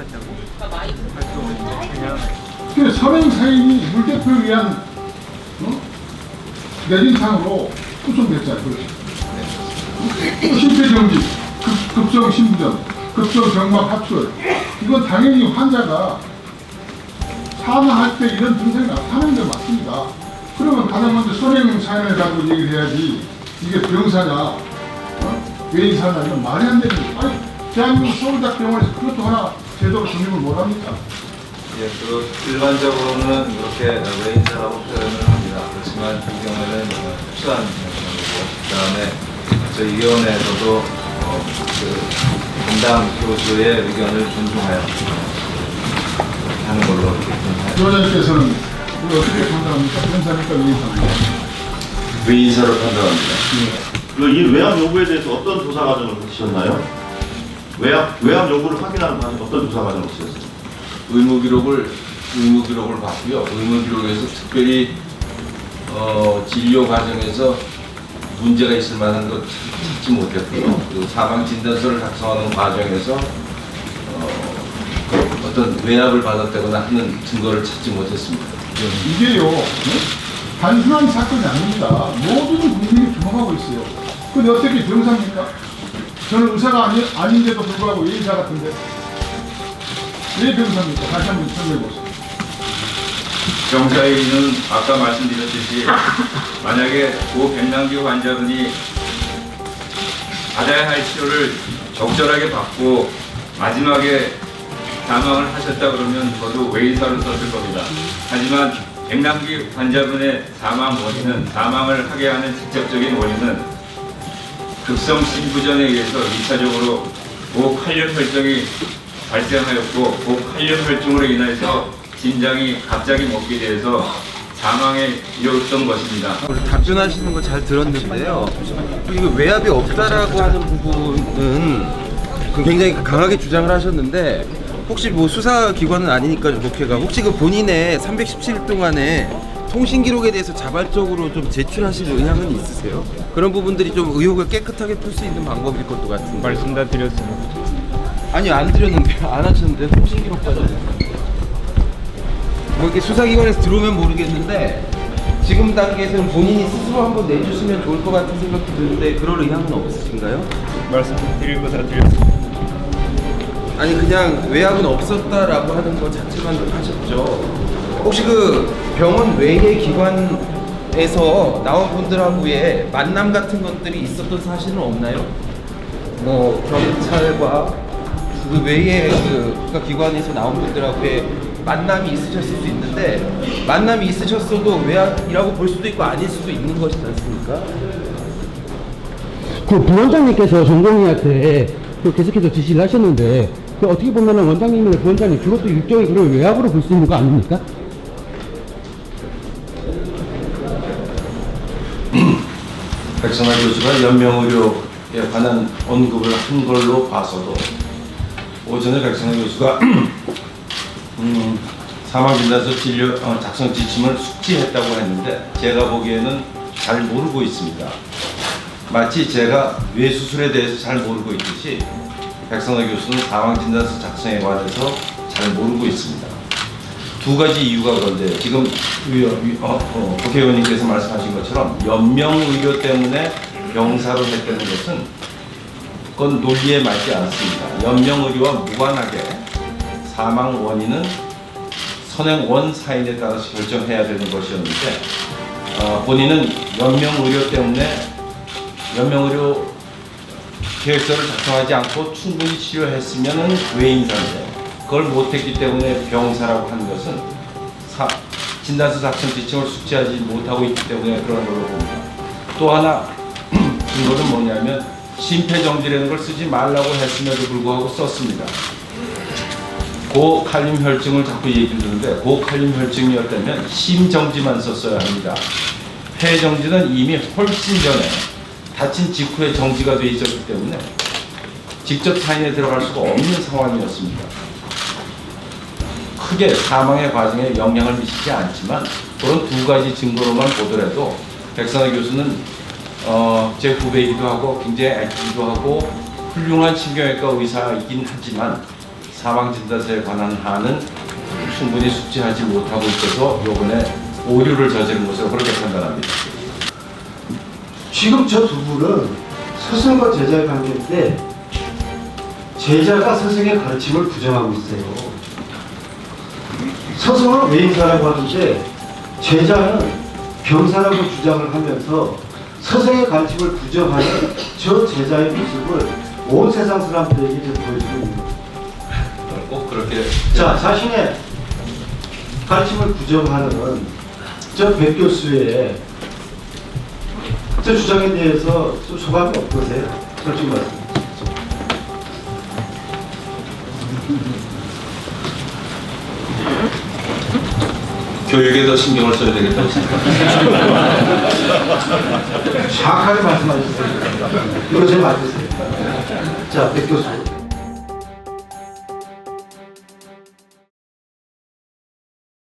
했다고 활동을 그냥 그 선행 사인이 물대표에 의한 내진상으로 구성됐잖아요. 심폐정지, 급성 심부전, 급성 경막 합출. 이건 당연히 환자가 사망할 때 이런 증상이 나타나는 게 맞습니다. 그러면 가장 먼저 선행 사인을 가지고 얘기를 해야지 이게 병사냐, 외인사냐 이건 말이 안 되는 거예요. 아니, 대한민국 서울대학병원에서 그것도 하나 제대로 정립을 못합니까? 예, 일반적으로는 이렇게 외인사라고 표현을 합니다. 그렇지만 이 경우에는 특수한 경우고, 그다음에 저희 위원회에서도 담당 교수의 의견을 존중하여 하는 걸로 이렇게 생각합니다. 위원장님께서는 이거 어떻게 판단합니까? 병사입니까? 외인사입니까? 외인사로 판단합니다. 이 외압 요구에 대해서 어떤 조사 과정을 거치셨나요? 외압 요구를 확인하는 어떤 조사 과정을 거치셨어요? 의무 기록을 봤고요. 의무 기록에서 특별히 진료 과정에서 문제가 있을 만한 것 찾지 못했고요. 그리고 사망 진단서를 작성하는 과정에서 어떤 외압을 받았다거나 하는 증거를 찾지 못했습니다. 이게요, 단순한 사건이 아닙니다. 모든 국민이 주목하고 있어요. 근데 어떻게 병사입니까? 저는 의사가 아닌데도 불구하고 예의사 같은데 왜 병사입니까? 다시 한번 설명해 보세요. 병사에는 아까 말씀드렸듯이 만약에 고 백남기 환자분이 받아야 할 치료를 적절하게 받고 마지막에 사망을 하셨다 그러면 저도 외인사로 썼을 겁니다. 하지만 백남기 환자분의 사망을 하게 하는 직접적인 원인은 급성 심부전에 의해서 2차적으로 고칼륨 혈증이 발생하였고 고칼륨 혈증으로 인해서 심장이 갑자기 멎게 돼서 사망에 이르렀던 것입니다. 답변하시는 거 잘 들었는데요. 이거 외압이 없다라고 하는 부분은 굉장히 강하게 주장을 하셨는데 혹시 뭐 수사기관은 아니니까 국회가 혹시 그 본인의 317일 동안에 통신 기록에 대해서 자발적으로 좀 제출하실 의향은 있으세요? 그런 부분들이 좀 의혹을 깨끗하게 풀 수 있는 방법일 것도 같은데. 말씀 다 드렸습니다. 아니 안 드렸는데 안 하셨는데 통신 기록까지. 뭐 이렇게 수사기관에서 들어오면 모르겠는데 지금 단계에서는 본인이 스스로 한번 내주시면 좋을 것 같은 생각도 드는데 그럴 의향은 없으신가요? 말씀드릴 거 다 드렸습니다. 아니 그냥 외압은 없었다라고 하는 것 자체만 하셨죠. 혹시 그 병원 외의 기관에서 나온 분들하고의 만남 같은 것들이 있었던 사실은 없나요? 뭐 경찰과 그 외의 그 기관에서 나온 분들하고의 만남이 있으셨을 수 있는데 만남이 있으셨어도 외압이라고 볼 수도 있고 아닐 수도 있는 것이지 않습니까? 그 부원장님께서 전공의한테 계속해서 지시를 하셨는데 그 어떻게 보면은 원장님이나 부원장님 그것도 일종의 그런 외압으로 볼 수 있는 거 아닙니까? 백선화 교수가 연명의료에 관한 언급을 한 걸로 봐서도 오전에 백선화 교수가 사망진단서 진료 작성 지침을 숙지했다고 했는데 제가 보기에는 잘 모르고 있습니다. 마치 제가 뇌수술에 대해서 잘 모르고 있듯이 백선화 교수는 사망진단서 작성에 관해서 잘 모르고 있습니다. 두 가지 이유가 그런데 지금 국회의원님께서 말씀하신 것처럼 연명의료 때문에 병사로 했다는 것은 그건 논리에 맞지 않습니다. 연명의료와 무관하게 사망 원인은 선행원 사인에 따라서 결정해야 되는 것이었는데 본인은 연명의료 때문에 연명의료 계획서를 작성하지 않고 충분히 치료했으면 외인사인데 그걸 못했기 때문에 병사라고 하는 것은 진단서 작성 지침을 숙지하지 못하고 있기 때문에 그런 걸로 봅니다. 또 하나 이거는 뭐냐면 심폐정지라는 걸 쓰지 말라고 했음에도 불구하고 썼습니다. 고칼륨 혈증을 자꾸 얘기를 듣는데 고칼륨 혈증이었다면 심정지만 썼어야 합니다. 폐정지는 이미 훨씬 전에 다친 직후에 정지가 돼 있었기 때문에 직접 사인에 들어갈 수가 없는 상황이었습니다. 크게 사망의 과정에 영향을 미치지 않지만 그런 두 가지 증거로만 보더라도 백선화 교수는 제 후배이기도 하고 굉장히 애기기도 하고 훌륭한 신경외과 의사이긴 하지만 사망진단서에 관한 한은 충분히 숙지하지 못하고 있어서 요번에 오류를 저지른 것으로 그렇게 판단합니다. 지금 저 두 분은 스승과 제자의 관계인데 제자가 스승의 가르침을 부정하고 있어요. 스승은 외인사라고 하는데 제자는 병사라고 주장을 하면서 스승의 가르침을 부정하는 저 제자의 모습을 온 세상 사람들에게 지금 보여주고 있는 거예요. 꼭 그렇게 자, 자신의 가르침을 부정하는 저 백 교수의 저 주장에 대해서 좀 소감이 어떠세요? 솔직히 말씀. 교육에 더 신경을 써야 되겠다고 생각합니다. 정확하게 말씀하셨어요. 이거 좀 맞으세요. 자, 백 교수.